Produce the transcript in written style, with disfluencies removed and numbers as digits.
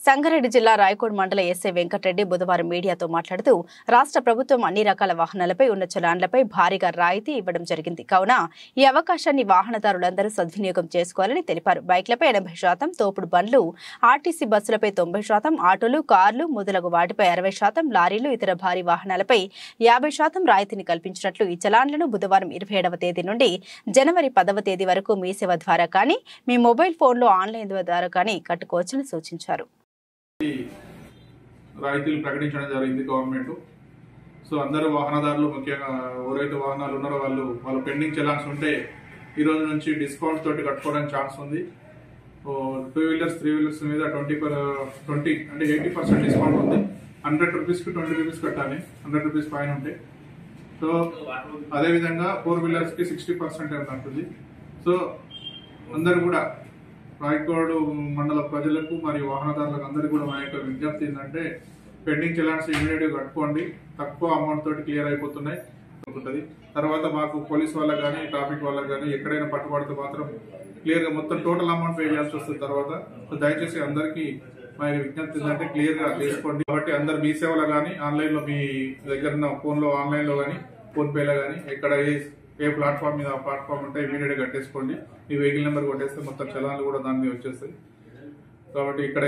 సంగారెడ్డి జిల్లా రాయకోడ్ మండల ఎస్ఐ వెంకటరెడ్డి బుధవారం మీడియాతో మాట్లాడుతూ రాష్ట్ర ప్రభుత్వం అన్ని రకాల వాహనాలపై ఉన్న చలాన్లపై భారీగా రాయితీ ఇవ్వడం జరిగింది. కావున ఈ అవకాశాన్ని వాహనదారులందరూ సద్వినియోగం చేసుకోవాలని తెలిపారు. బైక్లపై 80%, తోపుడు బండ్లు, ఆర్టీసీ బస్సులపై 90%, ఆటోలు, కార్లు మొదలగు వాటిపై 60%, లారీలు, ఇతర భారీ వాహనాలపై 50% రాయితీని కల్పించినట్లు ఈ చలాన్లను బుధవారం 27వ తేదీ నుండి జనవరి 10వ తేదీ వరకు మీ సేవ ద్వారా కానీ మీ మొబైల్ ఫోన్లో ఆన్లైన్ ద్వారా కానీ కట్టుకోవచ్చని సూచించారు. రాయితీలు ప్రకటించడం జరిగింది గవర్నమెంట్. సో అందరూ వాహనదారులు, ముఖ్యంగా ఎవరైతే వాహనాలు ఉన్నారో వాళ్ళు పెండింగ్ చలాన్స్ ఉంటే ఈ రోజు నుంచి డిస్కౌంట్ తోటి కట్టుకోవడానికి ఛాన్స్ ఉంది. 2 వీలర్స్ 3 వీలర్స్ మీద 20 అంటే 80% డిస్కౌంట్ ఉంది. 100 రూపీస్కి 20 రూపీస్ కట్టాలి, 100 రూపీస్ పైన ఉంటే. సో అదేవిధంగా 4 వీలర్స్కి 60% ఉంటుంది. సో అందరూ కూడా రాయకోడ్ మండల ప్రజలకు మరియు వాహనదారులకు అందరికీ కూడా మా యొక్క విజ్ఞప్తి ఏంటంటే పెండింగ్ చలాన్స్ ఇమీడియట్గా కట్టుకోండి. తక్కువ అమౌంట్ తోటి క్లియర్ అయిపోతున్నాయి ఉంటుంది. తర్వాత మాకు పోలీస్ వాళ్ళకి కానీ ట్రాఫిక్ వాళ్ళకి కానీ ఎక్కడైనా పట్టుబడితే మాత్రం క్లియర్గా మొత్తం టోటల్ అమౌంట్ పే చేయాల్సి వస్తుంది తర్వాత. దయచేసి అందరికీ మా యొక్క విజ్ఞప్తి ఏంటంటే క్లియర్గా చేసుకోండి. కాబట్టి అందరు మీ సేవలో కానీ ఆన్లైన్లో మీ దగ్గర ఉన్న ఫోన్లో ఆన్లైన్లో కానీ ఫోన్పేలో కానీ ఎక్కడ ఏ ప్లాట్ఫామ్ మీద ప్లాట్ఫామ్ ఉంటే ఇమీడియట్గా కట్టేసుకోండి. మీ వెహికల్ నెంబర్ కొట్టేస్తే మొత్తం చలాన్లు కూడా దాని మీద వచ్చేస్తాయి. కాబట్టి ఇక్కడ